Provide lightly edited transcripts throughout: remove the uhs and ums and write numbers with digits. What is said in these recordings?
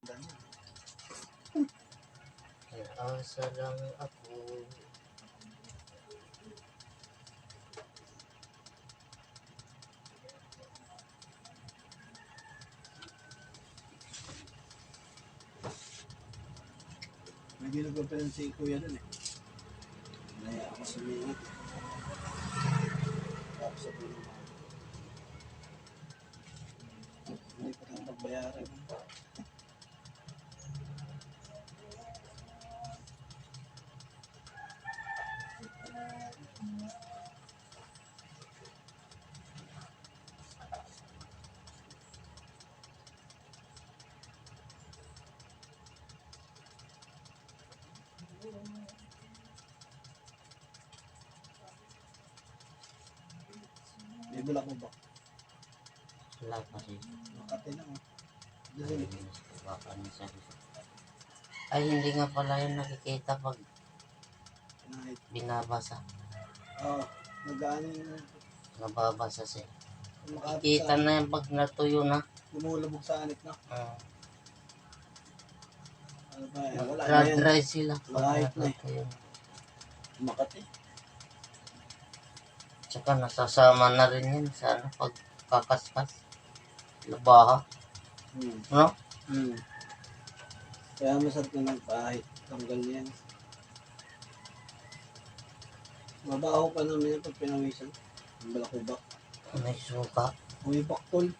May asa lang ako. May ginagawa si Kuya dun eh. Naya ako sa mingit. Tapos sa tulong ako. Hindi pa tayo magbayaran. May bulak mo ba? Wala pa rin. Makati lang oh. Dahil Baka minsan. Ay, hindi nga pala yun nakikita pag kahit binabasa. nag-ano yung Nababasa siya. makapit Kita na yan pag natuyo na. lumulabog sa anit na. Ano ba yan? Wala na yan. Dry sila. Lahit na eh. Natuyo na. Makati. Tsaka nasasama na rin yan sa ano, pagkakaskas. Labaha. No? Kaya masarap na nagpahit. Tanggal yan. Mabaho pa naman yan pag pinawisan. Ang balakubak. May suka. Uy, baktol.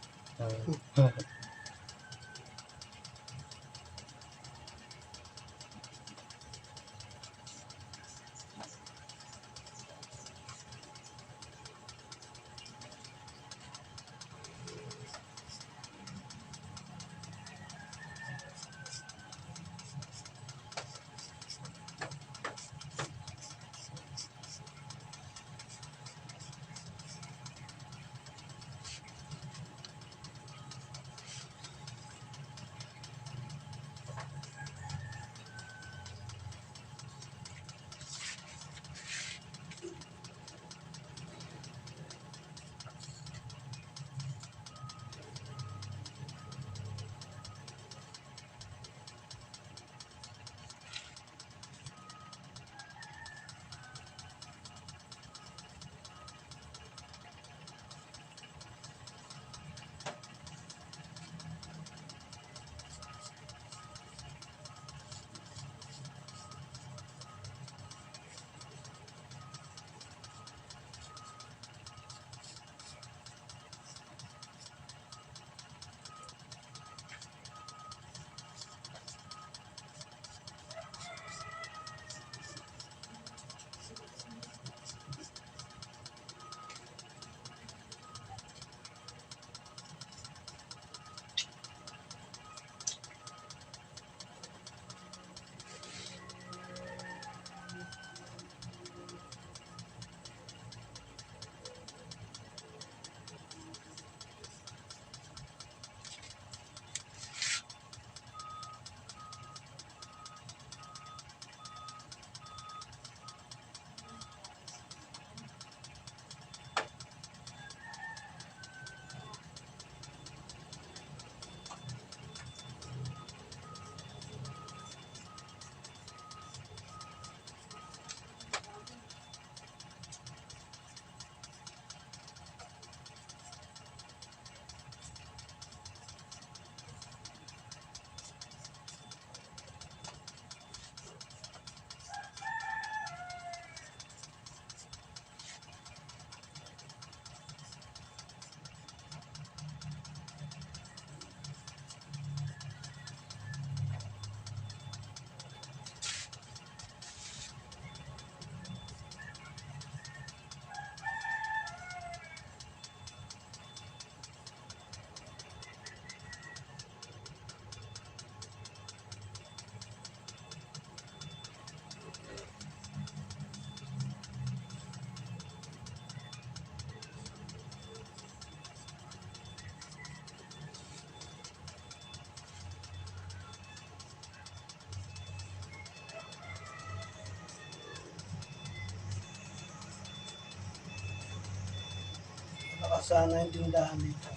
Nakasana yung tindahan dito.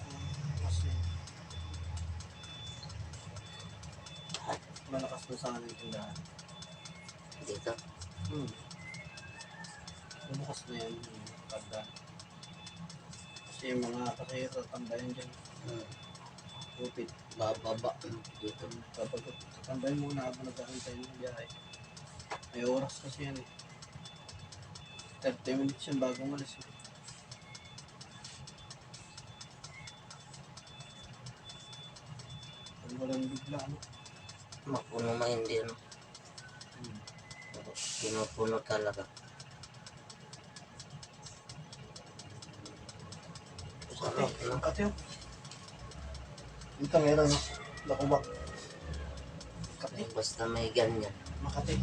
Kasi Kung saan yung tindahan. Dito. Bukas na yan yung pagda. Kasi yung mga kasahero tambayan dyan. Upit. Bababa. Dito. Kapag tambayan muna habang nagkakantay ng biyahe. May oras kasi yan eh. 30 minutes yan bago malis. Pag walang bigla, ano? Mapuno na hindi, ano. Pinupuno talaga. Sarap, no? Makati yun. Dito meron, no? Lakubak. Makati. Basta may ganyan. Makati.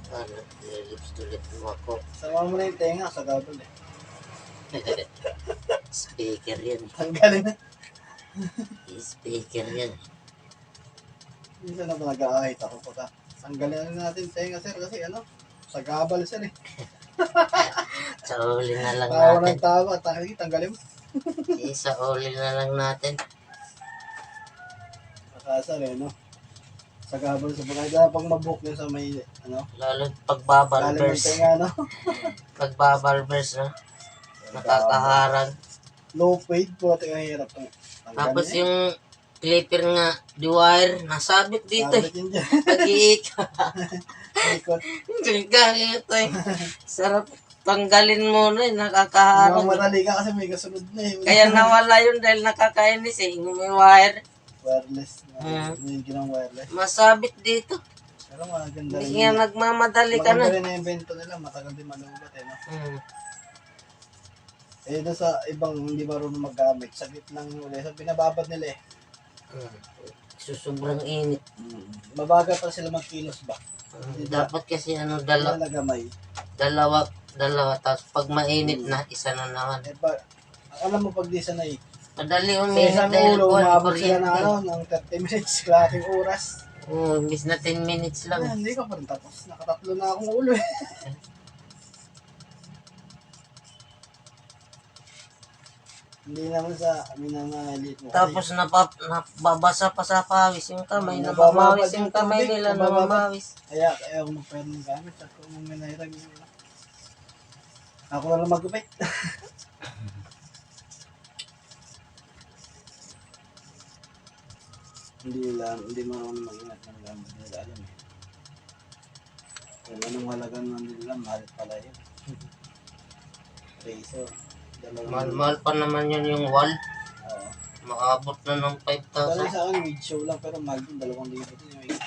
Ano, lips to lips mo ako. Sama mo na yung tenga sa gabal eh. Speaker yan. Tanggalin na. Speaker yan. Minsan na ba nag-aahit ako pagka. Tanggalin na natin tenga sir kasi ano, sa gabal sir eh. Sa uli na lang Tawa natin. ng tawa, tanggalin mo. Sa uli na lang natin. Nakasar eh, no? Sa gabal sa bagay. Dahil pag mabook yun sa may, ano? Lalo Lalim ng pagbabarbers. tenga, no? Pagbabarbers, no? Nakakaharang. Low fade po, ito yung hirap. Tapos yung clipper nga, the wire, nasabit dito eh. Sabit yun dyan. Pag-iika. Ikot. Ito eh. Sarap tanggalin mo na eh, nakakaharang. Madali ka kasi may kasunod na eh. Kaya nawala yun dahil nakakainis eh. Yung may wire, Wireless. Yung ginang wireless. masabit dito. Pero maganda rin. Hindi nga nagmamadali ka na. Maganda rin na invento nila. Matagal din malubat eh, no? Eh, doon sa ibang hindi marunong maggamit, saglit lang uli. So, binababad nila eh. Sobrang init. Mabagal pa sila magkilos ba? Dapat kasi ano, Wala nagamay. dalawa, tapos pag mainit na, isa na naman. Eh, alam mo pag di sanay, Madali sa uminit isang dahil ulo, kuwan, umabot sila ng kuryente. ng 30 minutes, kalating oras. Imbis na 10 minutes lang. Hindi ka pa rin tapos. Nakatatlo na akong ulo eh. Hindi naman sa minamalit mo. Tapos nababasa pa sa pawis yung kamay, Nabababad namamawis yung yung kamay tubig, nila, nabababad. namamawis. Kaya ako magpero ng gamit. Ako maminahirang yun. Ako na lang magupit. Hindi marunong mag-ingat ng gamit nila. Alam eh. Kung anong halaga naman nila, mahal pala yun. Peso. Mahal pa naman yun yung wall. Oo. Maabot na ng Dali 5,000. sa akin, mid show lang, pero mahal din, 2,000 din yung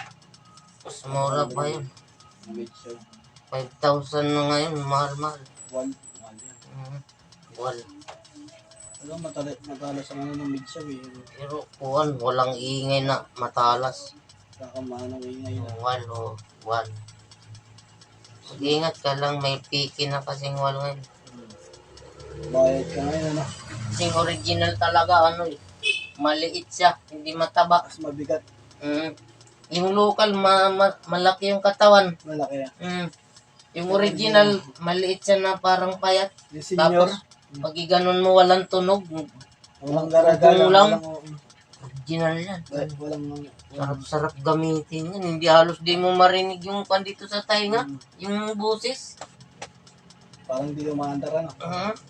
Mas mura pa yun. mid show. 5,000 na ngayon, mahal. Mahal yan. Wall. Pero matalas ang ano ng mid show eh. Pero kuwan, walang ingay na matalas. Kakamaan ng ingay na. Yung wall o wall. Mag-ingat ka lang, may piki na kasing wall ngayon. Bayad ka ngayon, ano? Kasing original talaga, ano eh. Maliit siya, hindi mataba. Mas mabigat. Yung local, malaki yung katawan. Malaki yan. Yung original, maliit siya na parang payat. Yung senior, Tapos, pag iganon mo, walang tunog. walang garagala. lang. Walang, Original yan. walang Sarap-sarap gamitin yan. Hindi halos di mo marinig yung pandito sa tainga. Yung busis. parang di umaandar, ano?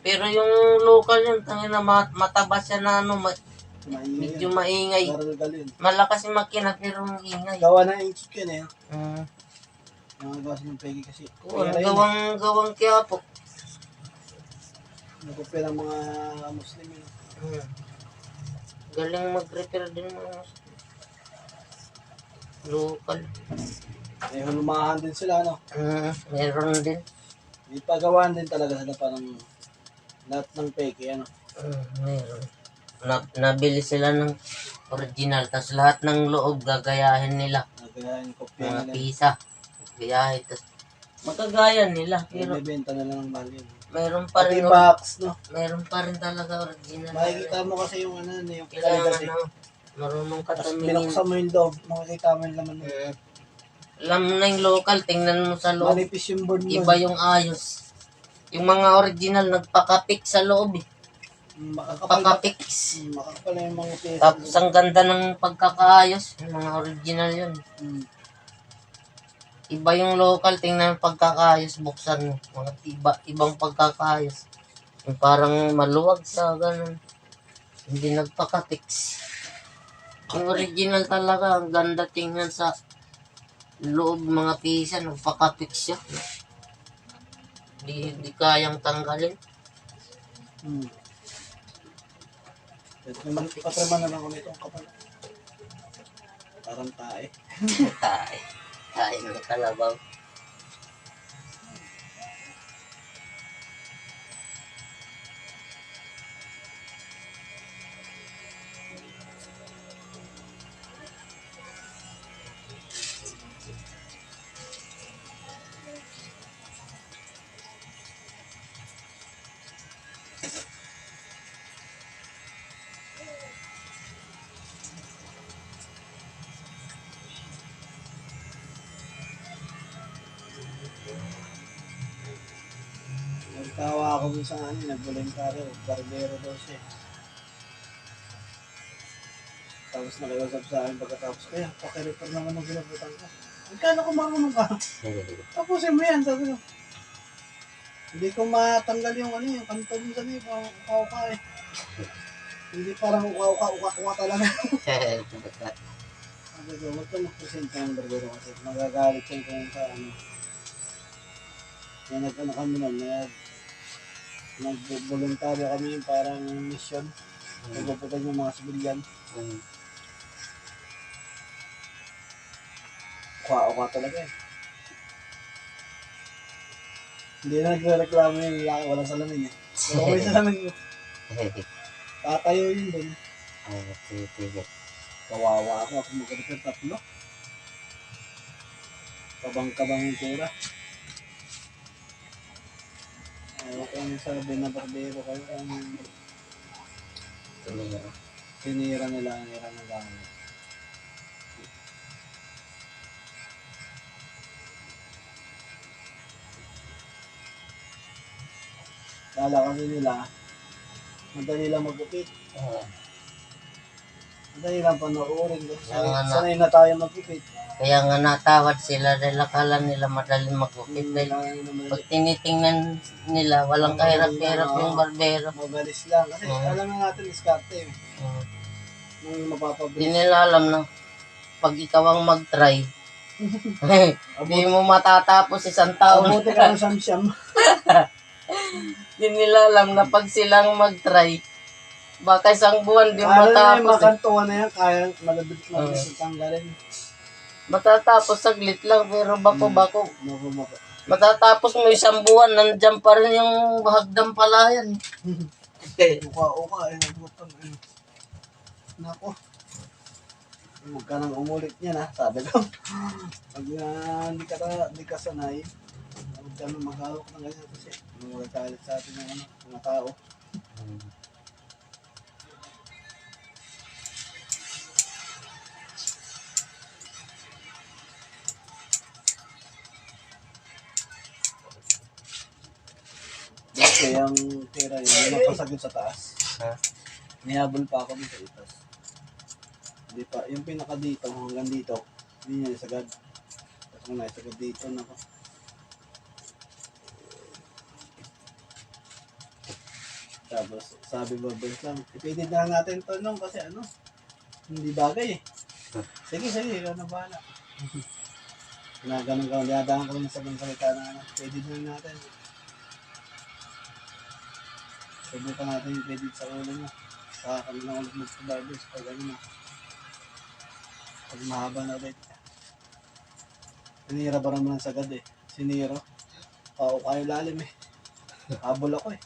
Pero yung local yun, tangina mataba siya na ano, Maingay medyo yun. maingay. Garagal yun. Malakas yung makina pero ingay. Gawa ng inchik yun eh. Mm. Nakagawa ng pegi kasi. Oo, Pera yun eh. gawang Quiapo. Nakupya ng mga Muslim yun. Galing mag-repair din mga local. Eh, hulumahan din sila, ano? Meron din. Ipagawaan din talaga sila parang lahat ng peke, ano? Meron. Nabili sila ng original, tapos lahat ng loob gagayahin nila. Nagkaya yung kopya Mga nila. pisa. Gayahin, tapos magagaya nila. Pero Ibebenta na lang ng mahal yun. meron pa Pati rin, box, no? meron pa rin talaga original. Makikita mo kasi yung ano, yung Kailangan kalidad eh. marunong ka Tapos tumingin. binuksan mo yung loob, makikita mo yung laman mo. Alam mo na yung local, tingnan mo sa loob. Manipis yung board mo. Iba yung ayos. Yung mga original, nagpakapik sa loob eh. Makakapal na. Pakapix. Makakapal na yung mga pyesa. Tapos ang ganda ng pagkakaayos. Yung mga original yun. Hmm. Iba yung local, tingnan yung pagkakaayos, buksan mo. Mga ibang pagkakaayos. Yung parang maluwag sa ganun. Hindi nagpakatix. Yung original talaga, ang ganda tingnan sa loob mga pisa, nagpakatix siya. Di kayang tanggalin. Hmm. Patraman na lang kami itong kapal. Parang tae. Tayo ng kalabaw. Nagtawa ako dun sa nag-voluntaryo, barbero daw siya. Tapos nakiusap sa akin pagkatapos, kaya pakirefer naman ng ginabutan ko. Magkano kung marunong ka? Tapusin mo yan, sabi ko. Hindi ko matanggal yung yung kanto dun sa niyo, uka-uka eh. Hindi parang uka-uka talaga. Sabi ko, huwag ka mag-present ng barbero kasi magagalit siya kung sa Kaya kami nun, nag-voluntaryo kami yung parang mission. Nagpuputan yung mga sibilyan. Uka talaga eh. Hindi na nagre-reklamo yung lalaki, walang salamin eh. Pero may salamin yun. Tatayo yun dun. Kawawa ako magkakita tatlo. Kabang-kabang yung tura. Ayaw ko yung sabi na barbero kayo. Tinira nila ang ira ng gamit. Kala kasi nila, madali lang mag-upit. Madali lang panoorin. Sanay na tayo mag-upit. Kaya nga natawad sila dahil akala nila madaling mag-upit. Dahil pag tinitingnan nila, walang kahirap-hirap yung barbero. Mabilis lang. Kasi alam na natin, diskarte eh. Nung mapapabilis. Hindi nila alam na pag ikaw ang mag-try, hindi mo matatapos isang taon. Mabuti ka ng samsyam. Hindi nila alam na pag silang mag-try, baka isang buwan di Kaya na yung matapos. makantuan na yan, kaya malabit tanggalin. Matatapos saglit lang, pero bako-bako. Bako. Matatapos mo isang buwan, nandiyan pa rin yung hagdang palayan. Uka eh, nabutang eh. Nako. Huwag ka nang umulit niyan ha, sabi ko. Pag hindi ka sanay, huwag ka nang maghawak ng ganyan kasi magagalit sa atin ng mga tao. Kasi yung tira yun, yung mapasagod sa taas. Nihabol pa ako dito itas. Hindi pa, yung pinaka dito, hanggang dito, hindi niya isagad. Tapos kung naisagad dito, nako. Tapos sabi babalik lang, ipidid na lang natin ito nung kasi hindi bagay eh. Sige, ikaw na bahala. Ganun ka, niyadaan ko rin sa salita na ipidid na lang natin. Subukan natin yung credit sa ulo mo. Saka kami lang ulit mag-barbers pag pag mahaba na ulit. Sinira ba naman ang sagad eh. Siniro. Kayo lalim eh. Habol ako eh.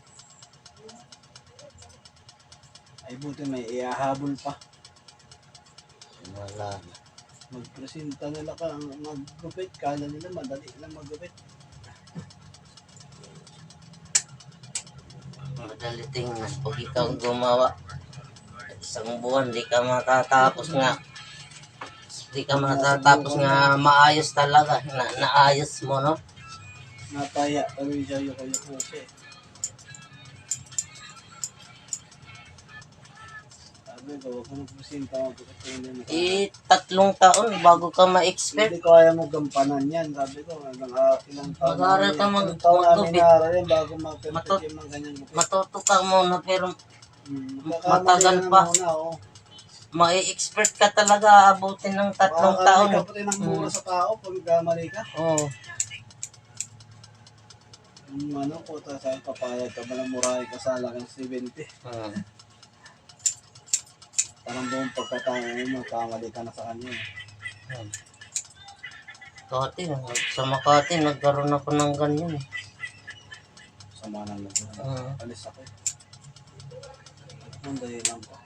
Ay buti may iahabol pa. Wala na. Magpresenta nila ka maggupit. Kala nila madali lang maggupit. Madali tingnan. Pag ikaw gumawa, isang buwan, di ka matatapos nga. Di ka matatapos nga maayos talaga. Naayos mo, no? Nataya. Kami siya yung siya. Sabi ko, huwag ka magpusinta mo. Bakit ko hindi mo Eh, 3 taon bago ka ma-expert. Hindi ko kaya mo gampanan yan. Sabi ko, ilang taon Mag-aaral ka ilang taon namin maggupit. naaral yan bago Matut- mag-perfect yung mga ganyan gupit. Matuto ka muna pero Magkakamali matagal na pa. muna, oh. ma-expert ka talaga abutin ng 3 taon. Makakarinig ka pati ng mura sa tao pag nagkamali ka. Oo. Ano po, saan papayag ka ba na murahe ka sa halagang 70? Parang buong pagkatao mo, magkamali ka na sa kanya. Dati, sa Makati, nagkaroon ako ng ganyan. Sama ng loob. Alis ako. Ang dahil lang po.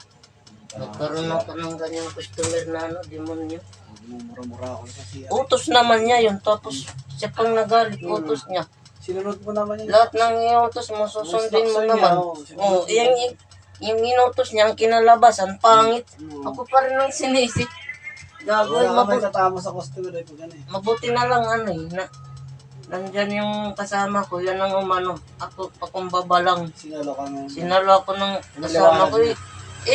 Nagkaroon ako ng ganyang customer na demonyo. Mura-mura ako kasi. Utos naman niya yun, tapos siya pang nagalit, utos niya. Sinunod mo naman yun. Lahat ng iutos mo, susundin mo Instruction naman. niya, oh. Yung inutos niya, ang kinalabasan, pangit. Ako pa rin ang sinisi. Gagawin, Wala ka may tatama sa customer eh, pag ano eh. mabuti na lang nandyan yung kasama ko, yan ang umano. Ako, pakumbabalang. Sinalo ka ng... Sinalo ako ng kasama ko eh.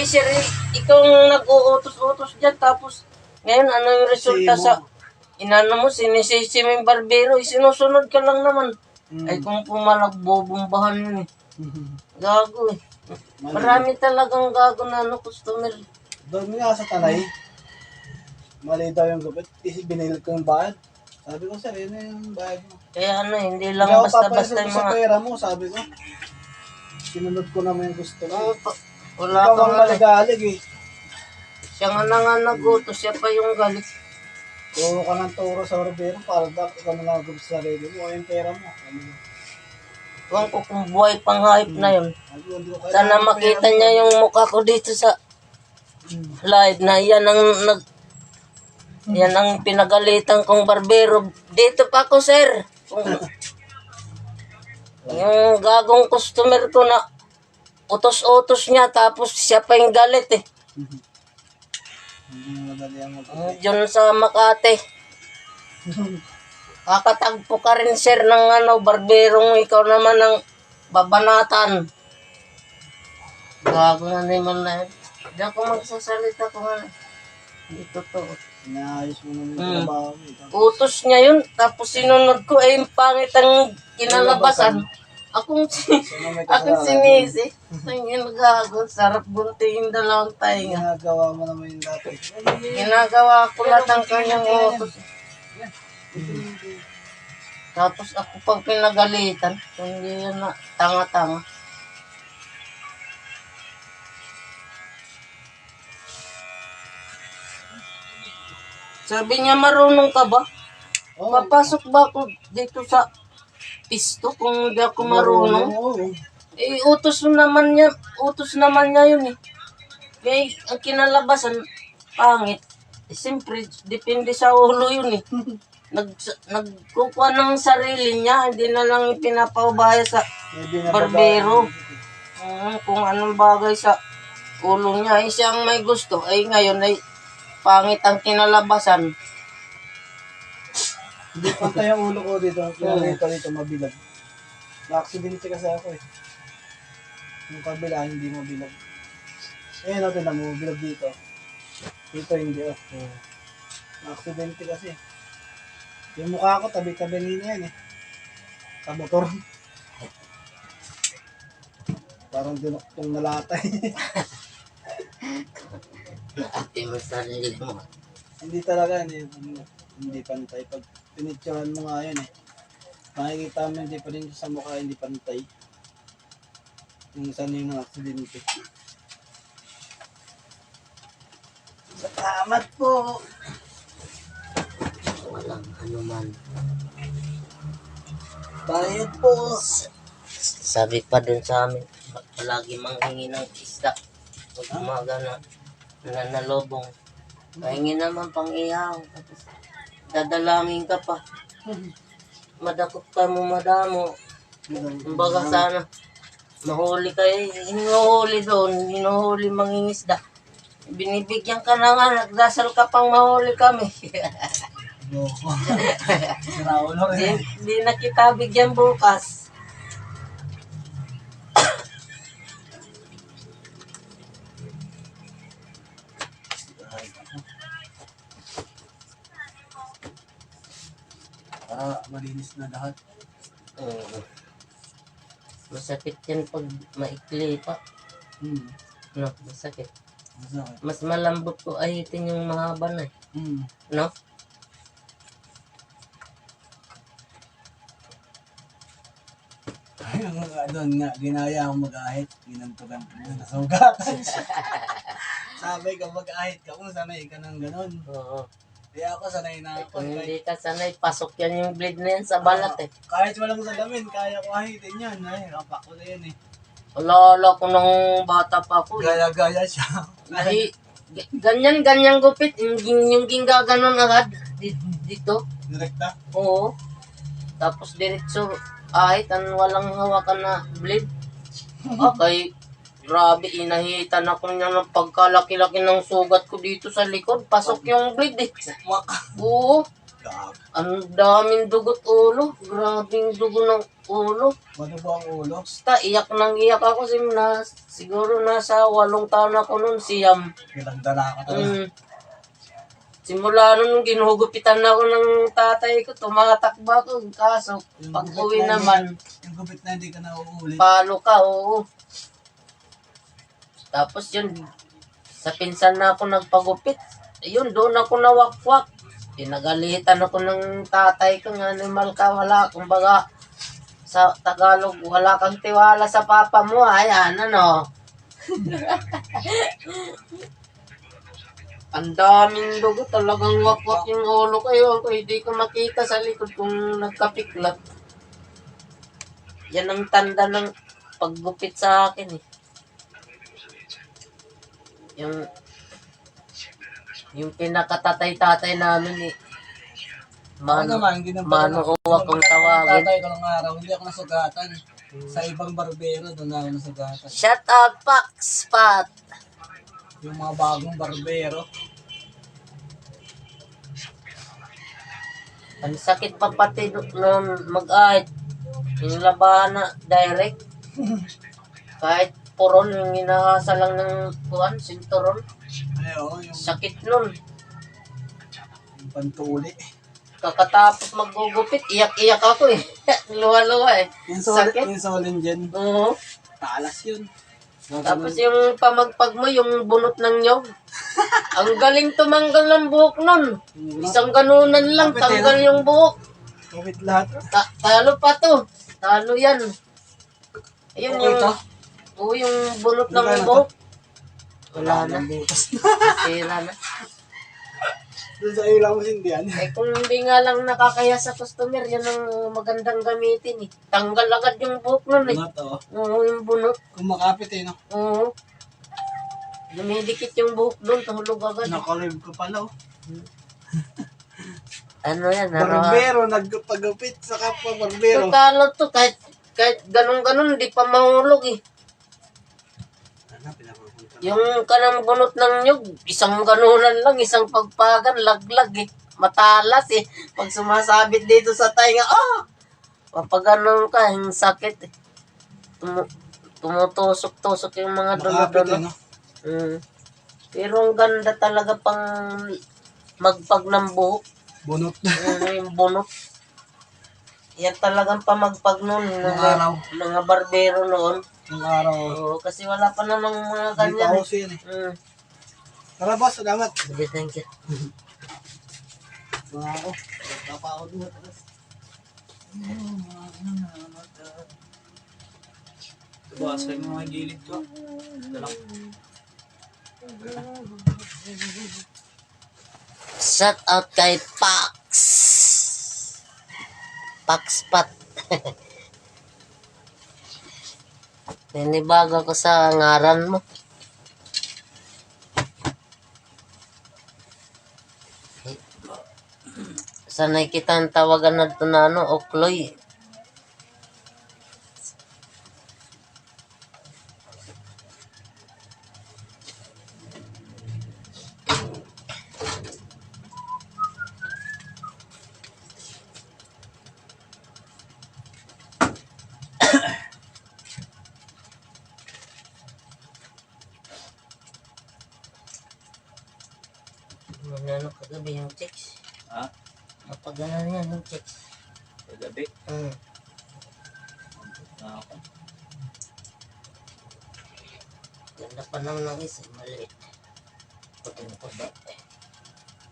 Sir, ikaw ang nag-uutos-utos dyan, tapos ngayon ano yung resulta sa inano mo, sinisisi mo yung barbero, sinusunod ka lang naman. Ay kung pumalag, bobombahan yun eh. Gago eh. Marami talagang gago na customer. Doon nga sa Tanay, mali daw yung gupit, binilid ko yung bayad. Sabi ko, sir, yun na yung bayad mo. Kaya hindi lang Hindi ako basta-basta papayag yung sa mga... pera mo, sabi ko. Sinunod ko naman yung gusto ko. Wala Ikaw kang ang maligalig eh. Siya nga na nga nagutos, siya pa yung galit. Turo ka ng turo sa barbero, para dapat ikaw na nagagawin sa sarili mo, o yung pera mo. Tuwang ko kung buhay pang hype na yun. Hindi ko kailangan Sana ng makita pera mo. niya yung mukha ko dito sa live na yan ang pinagalitan kong barbero. Dito pa ako, sir. Yung gagong customer ko na utos-utos niya tapos siya pa yung galit eh. Hindi madali ang mag- Diyan sa Makati. Kakatagpo ka rin, sir, ng barberong ikaw naman ng babanatan. Gago nga naman na yun. Hindi ako magsasalita kung ano. Hindi totoo. Inaayos mo naman yung trabaho mo. Utos niya yun, tapos sinunod ko, yung pangit ang kinalabasan. Akong sinisi. Ang gago, sarap buntingin dalawang tainga. Ginagawa mo naman yung dati. Ginagawa ko lahat ang kanyang utos. Tapos ako pang pinagalitan. Hindi yan na tanga-tanga. Sabi niya, marunong ka ba? Papasok ba ako dito sa pisto kung hindi ako marunong? Eh, utos naman niya yun eh. Kaya ang kinalabasan, pangit. Eh, siyempre, depende sa ulo yun eh. Nagkukuha ng sarili niya, hindi na lang ipinapaubaya sa barbero. Kung anong bagay sa ulo niya, ay siyang may gusto. Ay ngayon ay pangit ang kinalabasan. Hindi pantay ang ulo ko dito. Pinakita dito mabilag. Na-accidente kasi ako eh. Yung kabila hindi mabilag. Eh natin na mabilag dito. Dito hindi oh. Na-accidente kasi. Yung mukha ko tabi-tabi nila yan eh. Sa motor. Parang dinuktong nalatay. Ate mo sarili mo. Hindi talaga hindi pantay. Pag pinitsyohan mo nga yun eh. Makikita mo hindi pa rin sa mukha, hindi pantay. Yung isa na yung aksidente. Salamat po! Walang anuman. Bayad po! Sabi pa dun sa amin, palagi manghingi ng isda. Pag umaga na nanalobong. Pahingi naman pang ihaw. Tapos dadalangin ka pa. Madakot ka mo, madamo. Kumbaga sana, mahuli ka eh. Hinuhuli doon, hinuhuli mangingisda. Binibigyan ka na nga, nagdasal ka pang mahuli kami. Hindi na kita bigyan bukas. Kahit ako. Para malinis na lahat. Oo. Masakit yan pag maikli pa. No, masakit. Masakit. Mas malambot ko ahitin yung mahaba na eh. No? Yung doon nga, ginaya akong mag-ahit. Ginantugan ko na nasugatan. Sabi ka mag-ahit ka kung sanay ka ng ganun. Oo. Kaya ako sanay na ako. Kung hindi ka sanay, pasok yan yung blade na yan sa balat eh. Kahit walang salamin, kaya ko ahitin yan. Ay, kapak ko na yan eh. Alala ko nung bata pa ako. Gaya-gaya siya. Ay, ganyan gupit. Yung ginggaganon agad. Dito. Direkta. Oo. Tapos diretso. Ahit, walang hawakan na blade. Okay. Grabe, inahitan ako niya ng pagkalaki-laki ng sugat ko dito sa likod. Pasok yung blade eh. Oo. Ang daming dugot ulo. Grabing dugo ng ulo. Ano ba ang ulo? Basta iyak nang iyak ako. Siguro nasa 8 taon ako noon, siyam. Pinagdala ka talaga. Simula nun, ginugupitan ako ng tatay ko. Tumatakba ko. Kaso, pag uwi naman, Yung gupit na hindi ka na uulit. palo ka, oo. Tapos yun, sa pinsan na ako nagpagupit. Ayun, doon ako nawakwak. Pinagalitan ako ng tatay ko ng animal ka, wala. Kumbaga, sa Tagalog, wala kang tiwala sa papa mo. Ayan, ano. Ang daming dugo, talagang wakwak yung ulo ko. Ewan ko, hindi ko makita sa likod kung nagkapiklat. Yan ang tanda ng paggupit sa akin eh. Yung pinakatatay-tatay namin eh. Mano kung tawagin. Tatay ko ng araw, hindi ako nasugatan. Sa ibang barbero, doon ako nasugatan. Shut up, Pax Pat! Yung mga bagong barbero. Ang sakit pa pati noon mag-ahit. Yung labahan na direct. Kahit puron, yung inahasa lang ng kuwan, sinturon. Ayo, yung Sakit nun. pantuli. Kakatapos magugupit, iyak-iyak ako eh. Luwa-luwa eh. Sakit. Yung solin dyan, Oo. talas yun. Tapos yung pamagpag mo, yung bunot ng nyog. Ang galing tumanggal ng buhok nun. Isang ganunan lang, tanggal yung buhok. Kapit lahat. Talo pa to. Talo yan. Ayun Okay yung, to? oo, yung bunot ng Wala na buhok. Wala na. butas. Sira na. Doon sa ilaw mo sindihan. Eh kung hindi nga lang nakakaya sa customer, yan ang magandang gamitin eh. Tanggal agad yung buhok nun eh. Bunot, oh. Oo, yung bunot. Kung makapit eh, no? Oo. Dumidikit yung buhok doon, tuhulog agad. Nakalib ko pala, oh. Ano yan? Barbero, nagpagupit sa kapwa barbero. Talo to, kahit ganun-ganun, di pa mahulog eh. Ano, pinapapunta. Yung kanang bunot ng nyug, isang ganunan lang, isang pagpagan, laglag eh. Matalas eh. Pag sumasabit dito sa tainga, papaganon ka, yung sakit eh. Tumutusok-tusok yung mga Makapit dulo-dulo. eh, no? Pero ang ganda talaga pang magpag ng buhok. Bunot. Yung bunot. Yan talagang pamagpag noon. Nung araw. Mga barbero noon. Nung araw. Oo, kasi wala pa namang mga Hindi pa ganyan. uso yan eh. Tara boss, salamat. Sige, thank you. Mga ako. Nagpapaakot mo. Tubasan mo mga gilid ko. Dalang. Shout out kay Pax. Pax Pat. Ninibago ko sa ngaran mo. Sanay kitang tawagan na ito na ano, Okloy. Ano kagabi yung chicks. Ha? Napagalan yan yung chicks. Kagabi. Hmm. Na ako. Ganda pa naman ng isa, maliit. Puting-puti.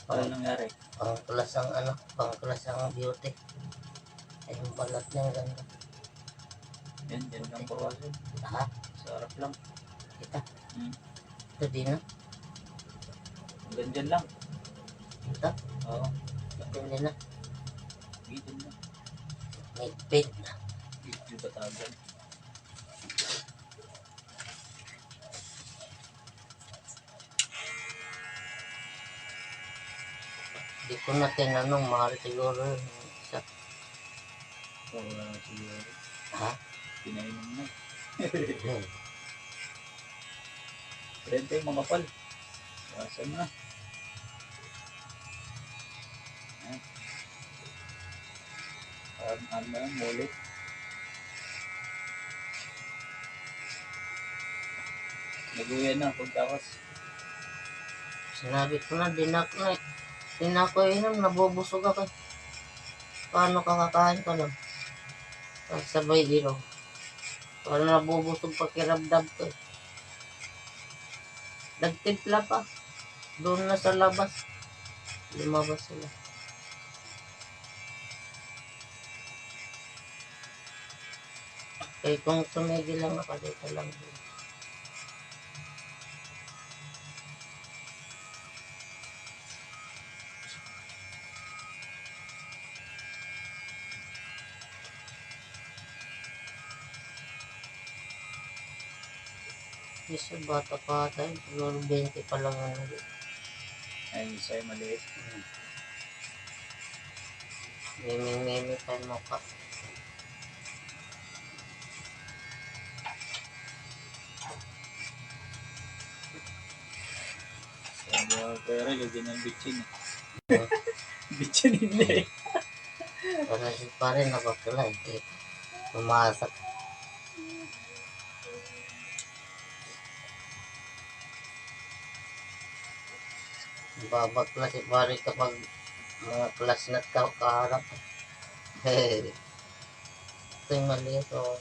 Ano nangyari? Pangkulas ang ano, pangkulas ang beauty. Ay yung balat niya ganda. Yan, yan lang purwasan. Ha? Sarap lang. Kita. Hmm. Ito din na. Hanggang dyan lang. Ito. Oo. Ito din na. Gitid na. May pit. Gitid ba tagal? Di ko na tinanong, mahal siguro yung isa. So, wala na siguro. Ha? Pinainom na. Hmm. 30 yung mga pal. Wasan na. Ayan. Parang ano na yung mulit. Naguyan na pagtakas. Sinabi ko na, di na ako inom, nabubusog ako. Paano kakakain ka lang? Sabay ilaw. Paano nabubusog pakiramdam ko eh. Nagtimpla pa. Doon na sa labas. Lumabas sila. Eh kung tumigil lang ako dito lang. Isa bata pa tayo. Siguro 20 pa lang ano. Ay, isa yung maliit. Miming-mimi pa yung mukha. Sabi ko, pero lagyan ng bitchin eh. Hmm. Bitchin hindi eh. Pero si pare napapula eh. Pumasok. Babakla si pare kapag mga classmate ka kaharap. Ito yung maliit o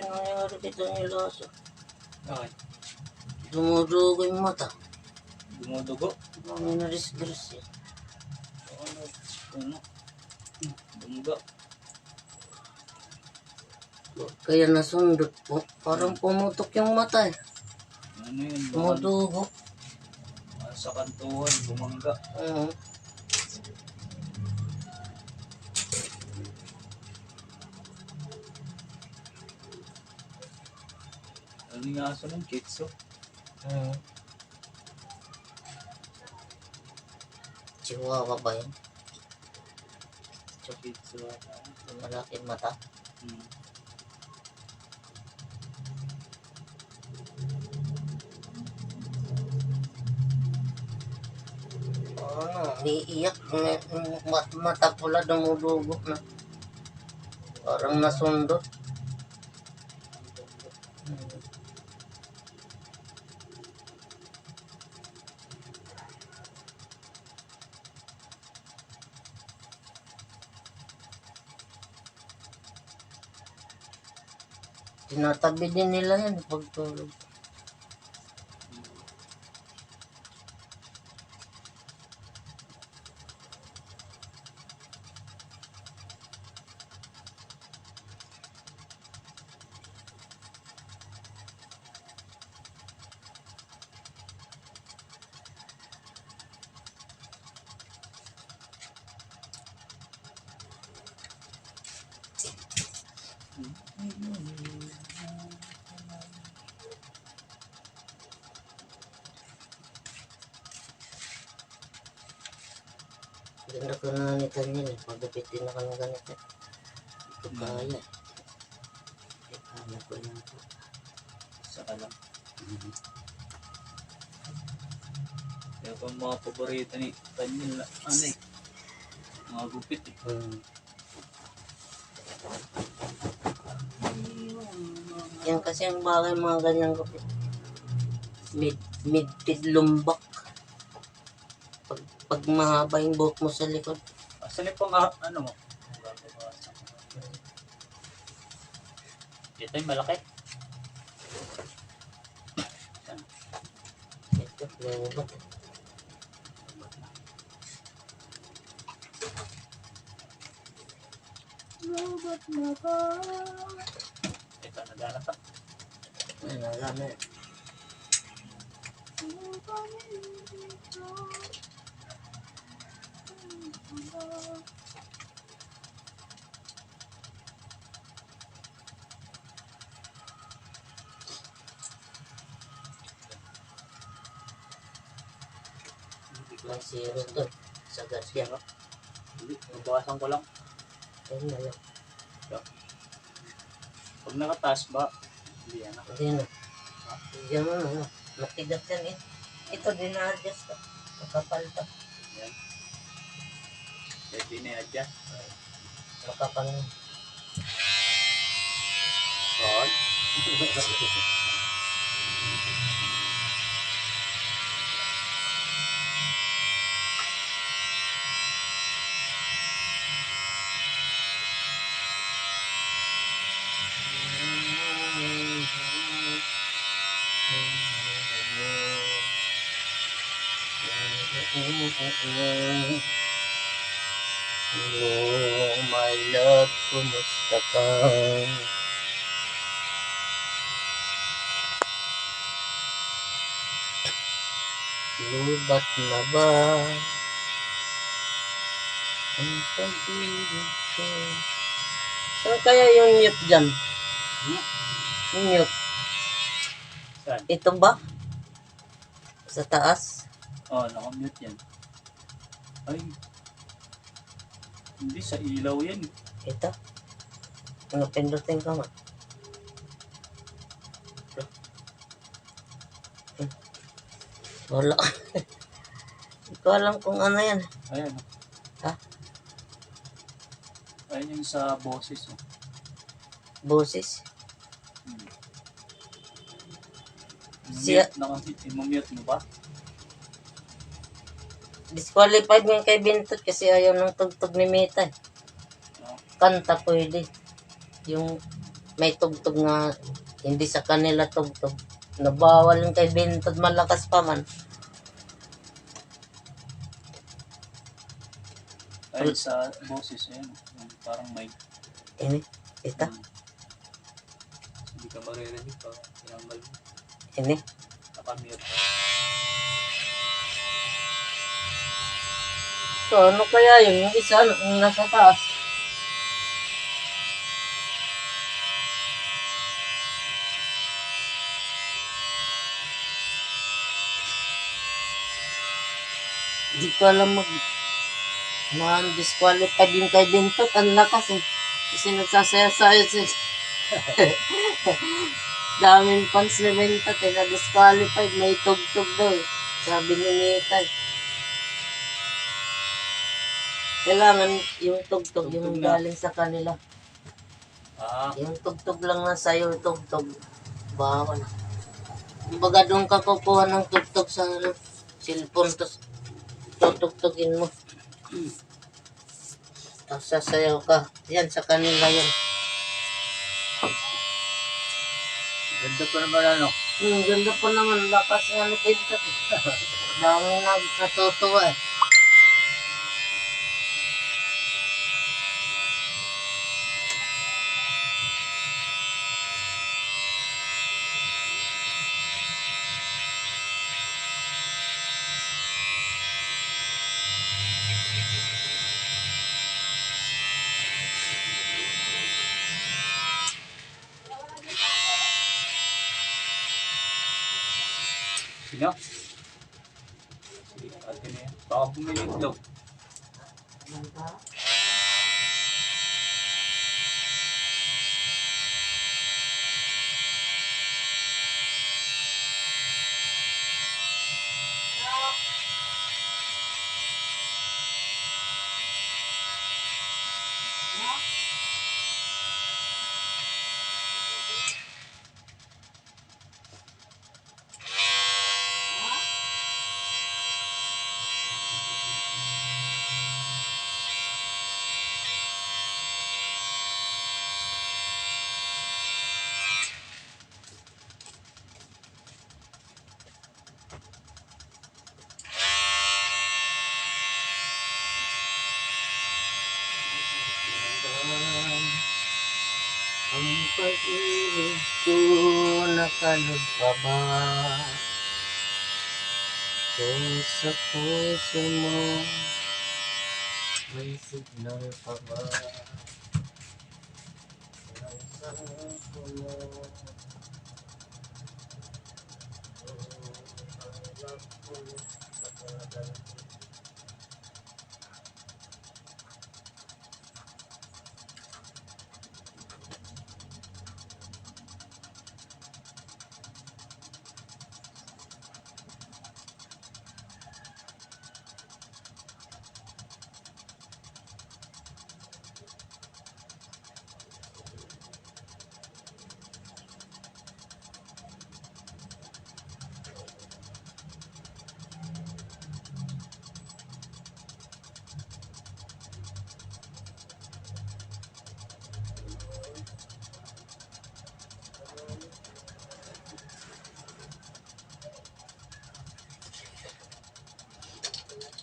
nangyari dito ng laso. Okay. Dumudugo yung mata. Dumudugo. Mga naris-gris yan. Ano? Dumuga. Kaya nasundot po. Parang pumutok yung mata eh. Ano yun? Dumudugo. Sa kantuhan, bumangga. Oo. Ano yung aso ng Chitso? Chihuahua ba yun? Chitso. Yung malaking mata. Hmm. Iiyak. Mata pula dumudugo na. Parang nasundot. Tinatabi din nila yan pagtulog. Ganda ko na nitan yan eh. Magapitin na ka ng ganito. Ito kaya. Kaya ko yan po. Saka lang. Kaya pa mga paborito ni Tanyel, ano eh. Mga gupit eh. Yan kasi ang bagay mga ganyang gupit. Mid-pid lumbak. Pag mahaba yung buhok mo sa likod. Asan yung ano mo? Ito yung malaki. Ito, lumbak. Ito, nagana pa. Ay, nagana. May zero to. Sa gas yan. Hindi, mabawasan ko lang. Ayun na lang. Pag nakataas ba, hindi yan. Hindi na. Diyan mo na. Matigas yan eh. Ito din na-adjust ka. Makapal pa. Yan. Pwede na adjust. Makapal na. God. Oh, my love, kumusta ka? Lubat na ba ang pag-ibig ko? Saan kaya yung mute dyan? Yung mute. Saan? Ito ba? Sa taas? Oh, nakamute yan. Ay. Hindi, sa ilaw yan. Ito? Ano pindutin ka nga? Wala. Hindi ko alam kung ano yan. Ayan. Ha? Ayan yung sa boses. Oh. Boses. Siya. Imamute mo ba? Disqualified mo yung kay Bintot kasi ayaw ng tugtog ni Mita. No? Kanta pwede. Yung may tugtog nga hindi sa kanila tugtog. Nabawal yung kay Bintod malakas pa man. Ayun sa boses, ayun. Yung parang may Ini, ita, hindi ka maririnig pa. Tinanggal mo. ini. Nakamute. So, ano kaya yun? Yung isa, yung nasa taas. Hindi ko alam disqualified yung kay Bintot. Ang lakas eh. Kasi nagsasaya-saya siya. Daming fans ni Bintot eh. Na-disqualified. May tugtog daw eh. Sabi ni Nitay. Kailangan yung tugtog, yung Tugtog na. galing sa kanila. Yung tugtog lang na sa'yo, tugtog. Bawal. Kumbaga doon ka kukuha ng tugtog sa cellphone, tapos tutugtugin mo. Tapos sasayaw ka. Yan, sa kanila yan. Ganda pa naman ano. Ganda pa naman. Lakas nga ni Pintot. Daming natutuwa eh. Sino? Si ate na yan. Baka bumilit daw. Ang pag-ibig ko nakalog pa ba? Kung sa puso mo may signal pa ba? Sa puso mo ang love ko sa talagang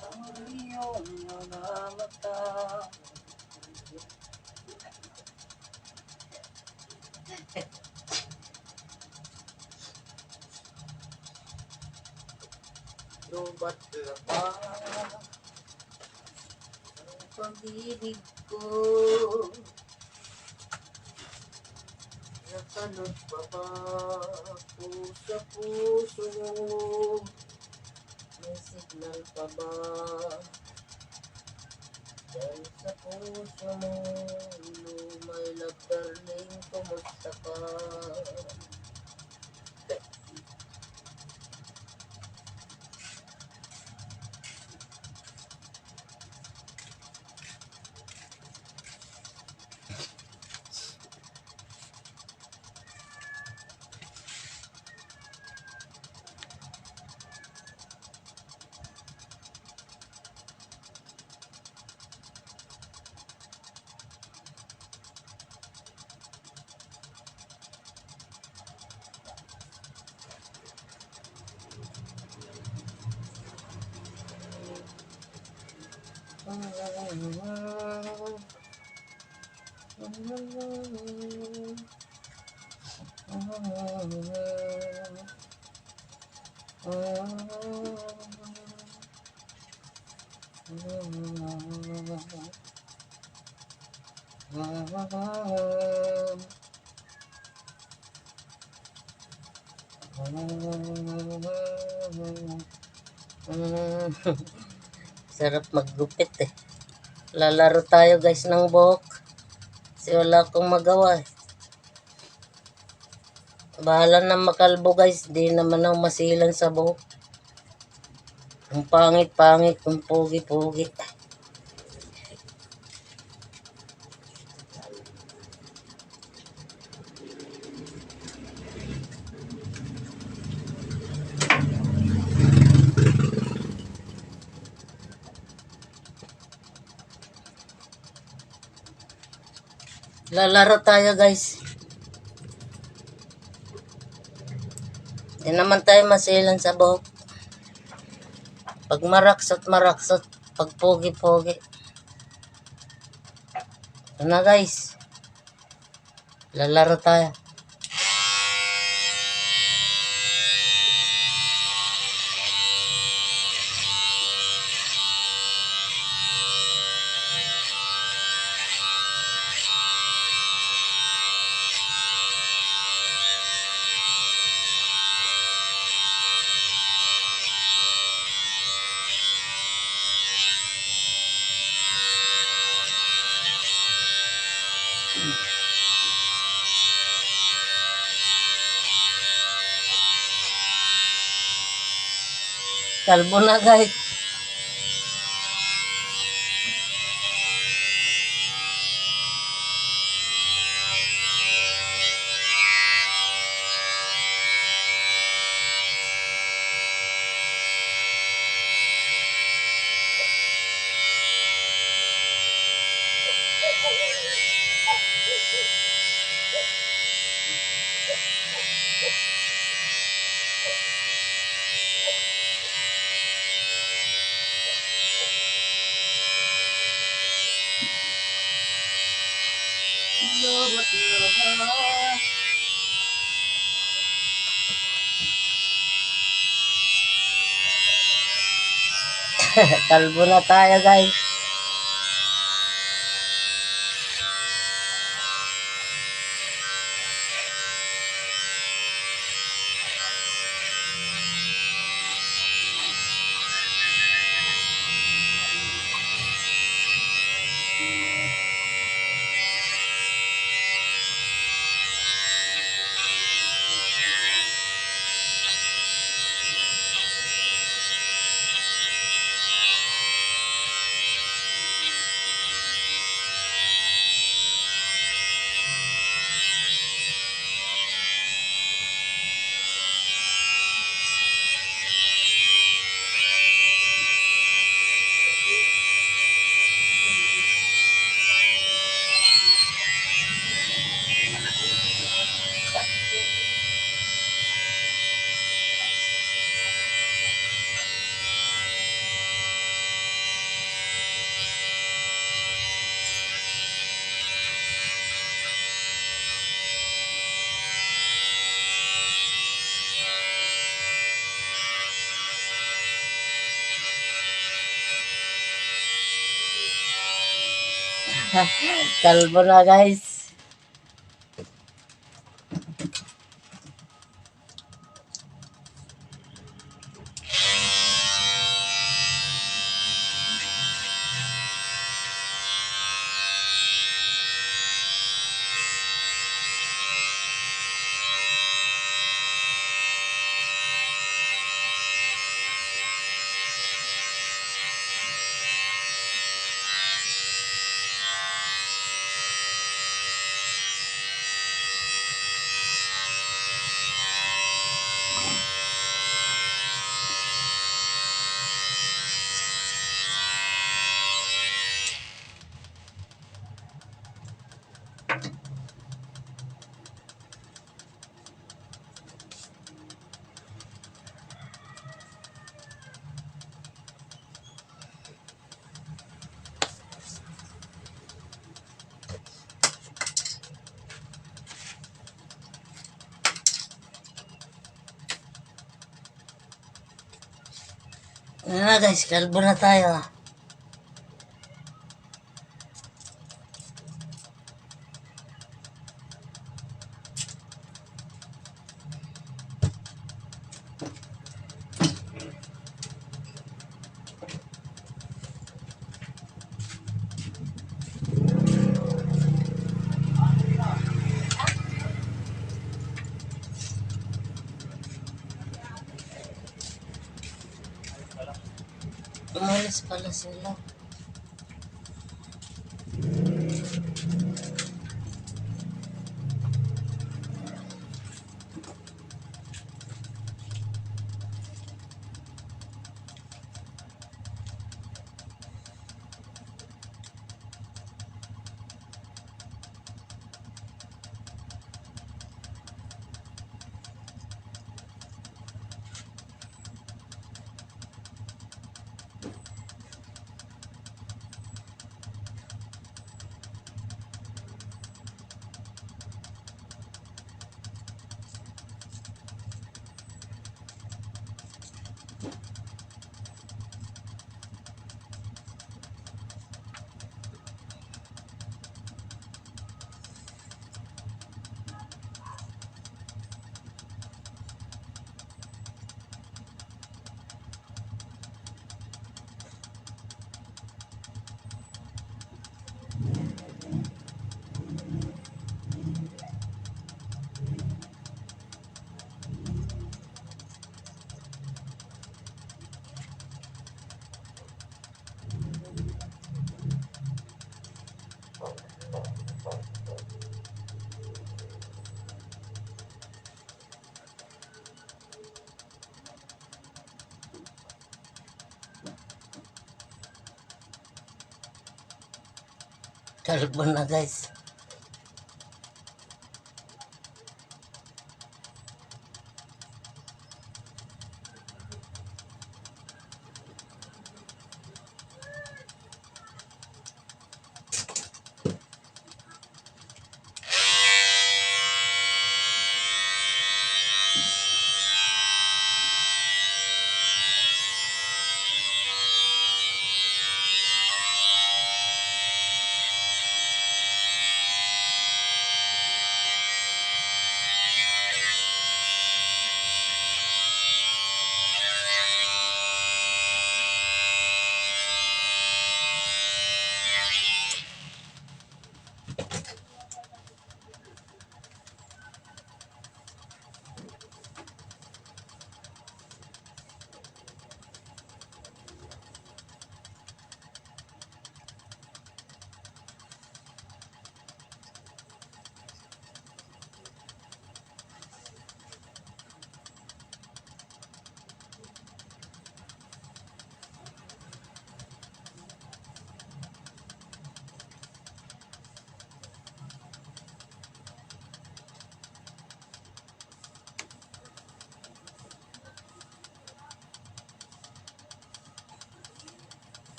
Ang iyong mga mata. lubat na ba ang pag-ibig ko? Nakalog pa ba ako sa puso mo? May signal pa ba? Dahil sa puso mo, my love darling, kumusta ka? Sarap maggupit eh. Lalaro tayo guys ng buhok. Kasi wala akong magawa eh. Bahala na makalbo guys. Di naman ako masilan sa buhok. Kung pangit-pangit, kung pugi-pugi. Lalaro tayo guys. Di naman tayo masilan sa buhok. Pag maraksot, pag pogi-pogi. Ito na guys. Lalaro tayo. Kalbo na guys. Kalbo na tayo guys. Kalbo na guys. Ano na guys, kalbo na tayo. Umalis pala sila. Kalbo na guys.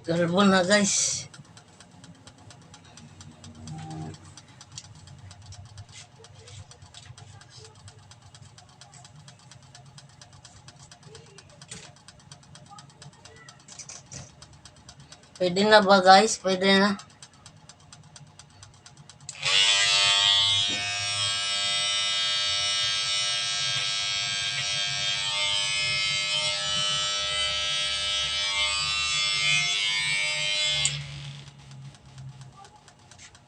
Kalbo na guys. Pwede na ba guys? Pwede na.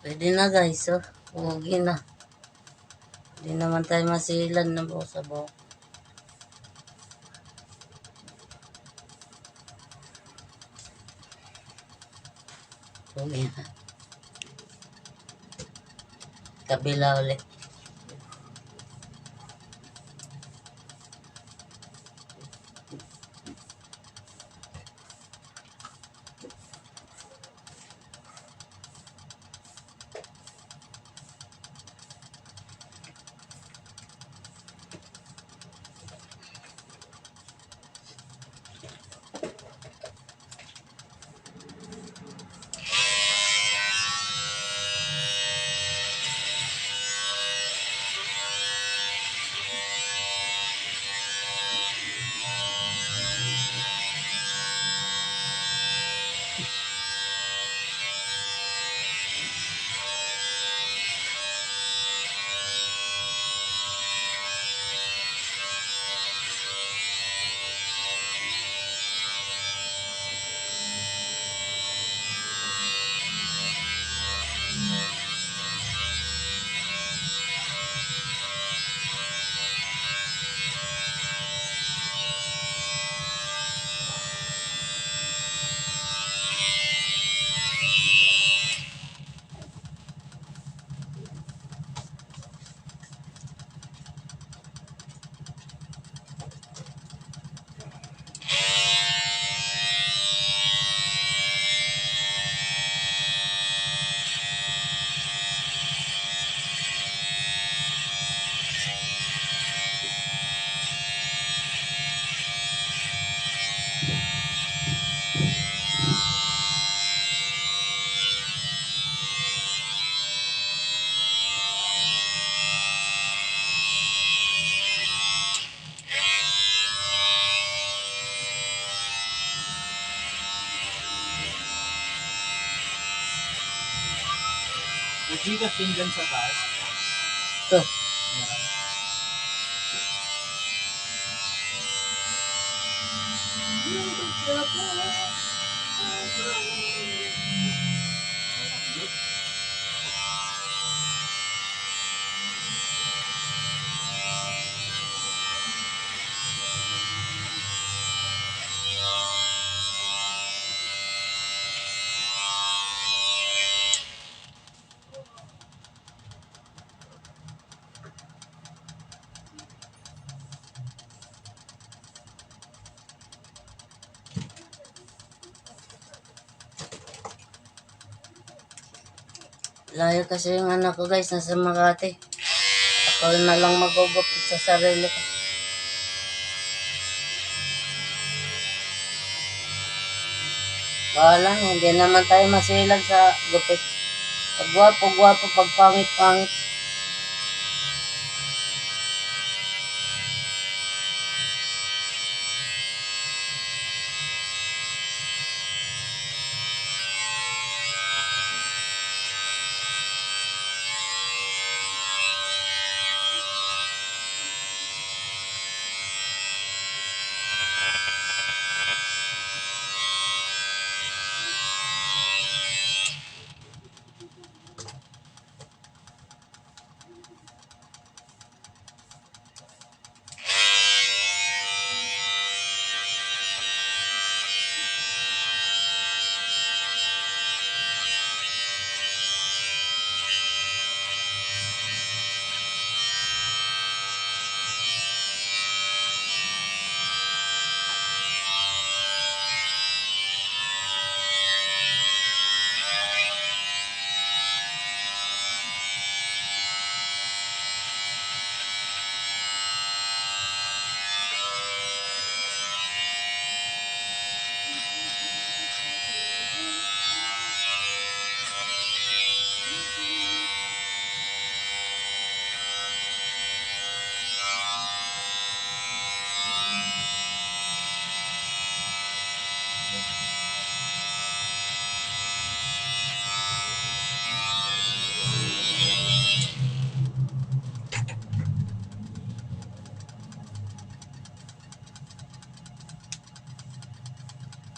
Pwede na guys. Oh. Huwagi na. Hindi naman tayo masilan na buo sa buo. Uwi na. Kabila ulit. May Gcash din dyan sa taas. Ito. Layo kasi yung anak ko guys, nasa Makati. Ako na lang magugupit sa sarili ko. Wala, hindi naman tayo masilag sa gupit. Pag gwapo, pag pangit.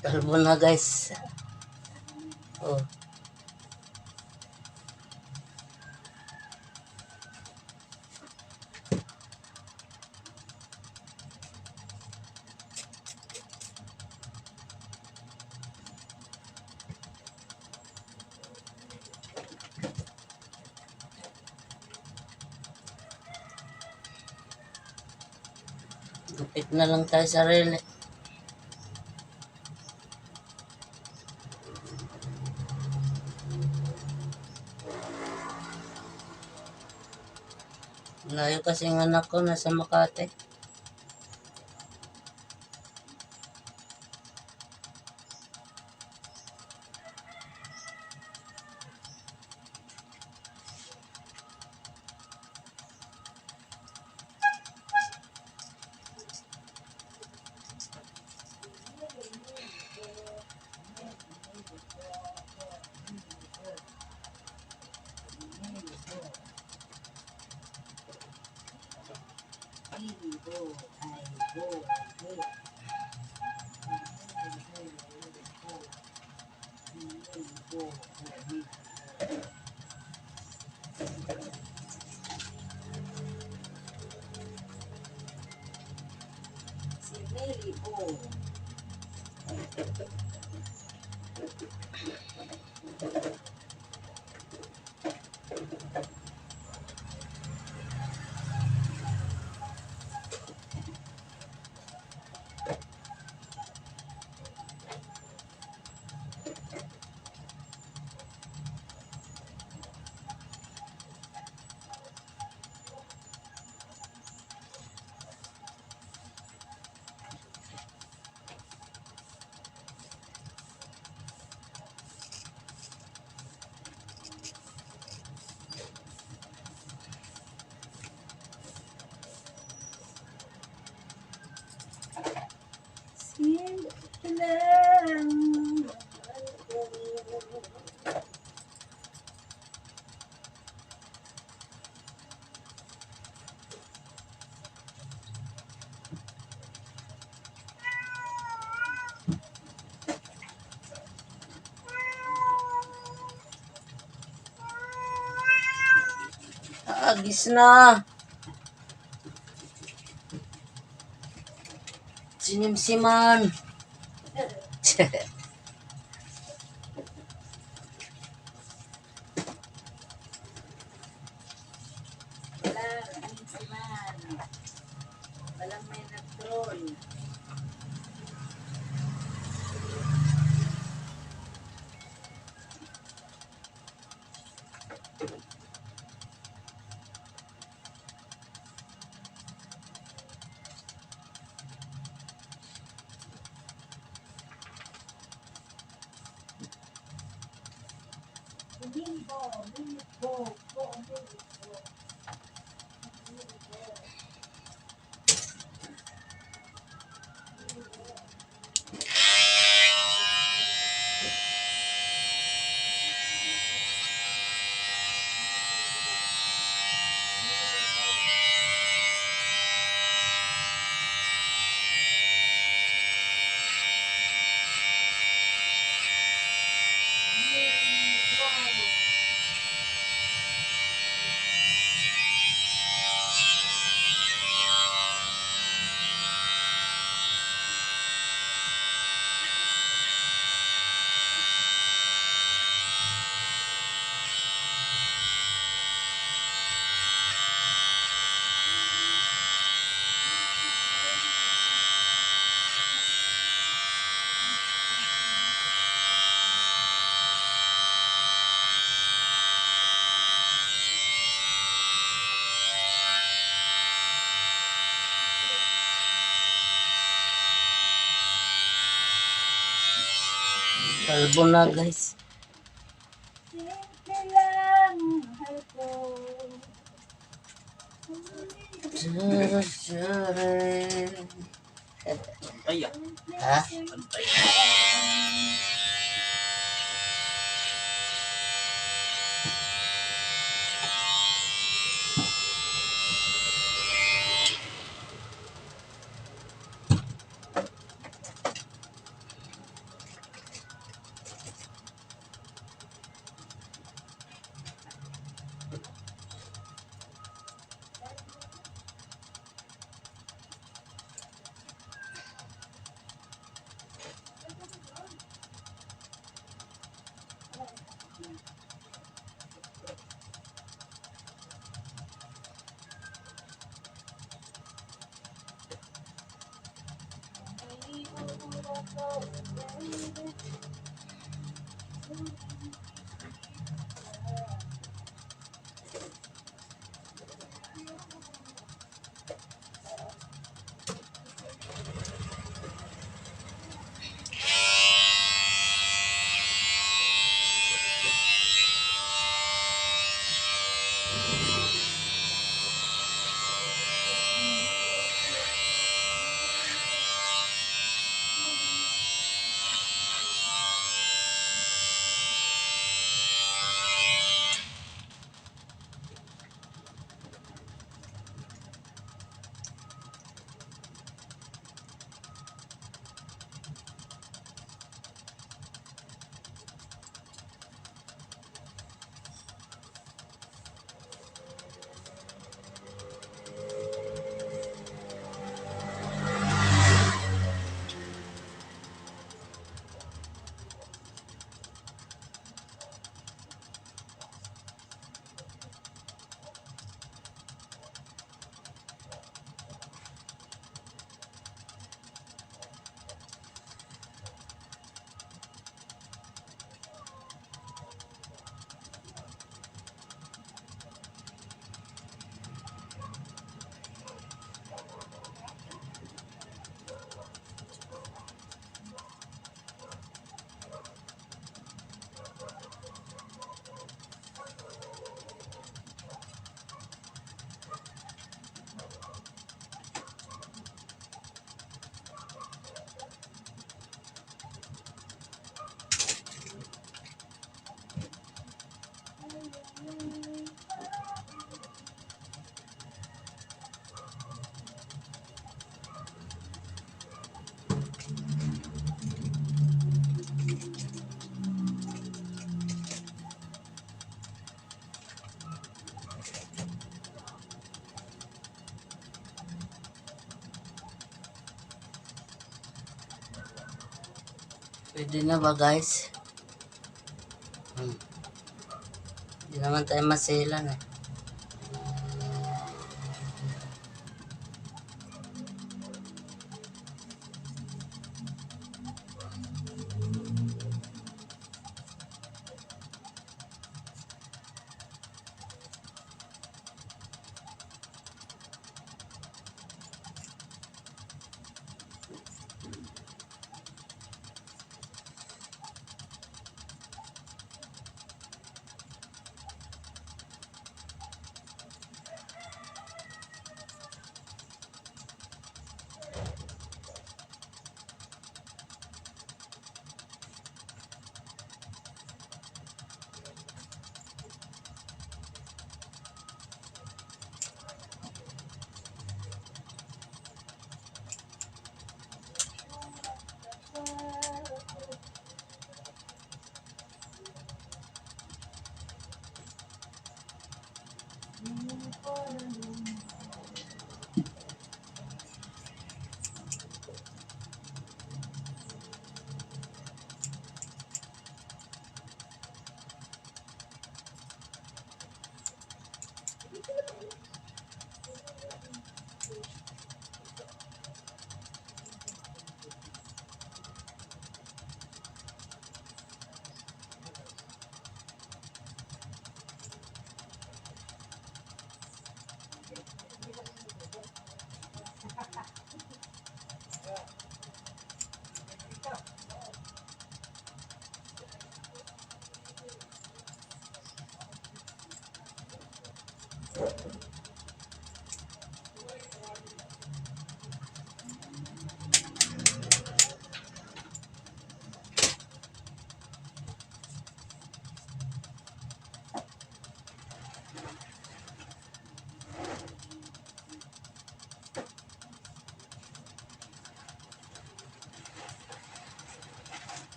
Kalbo na guys. Oh. Lupit na lang tayo sarili. Layo kasi ng anak ko, nasa Makati. Agis na. Sinimsiman. Walang may nag-troll. Kalbo na guys. Simple lang, mahal ko. Pantay ah. Ha? Pantay. Pwede na ba guys? Hindi naman tayo masilan eh.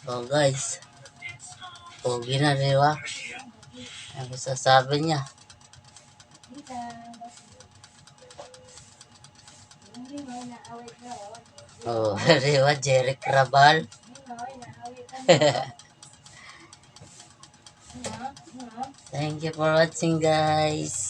Oh guys, pogi na di ba? Ang sasabi niya. Hindi mo naawit na Oh, di ba? Jeric Rabal. Thank you for watching guys.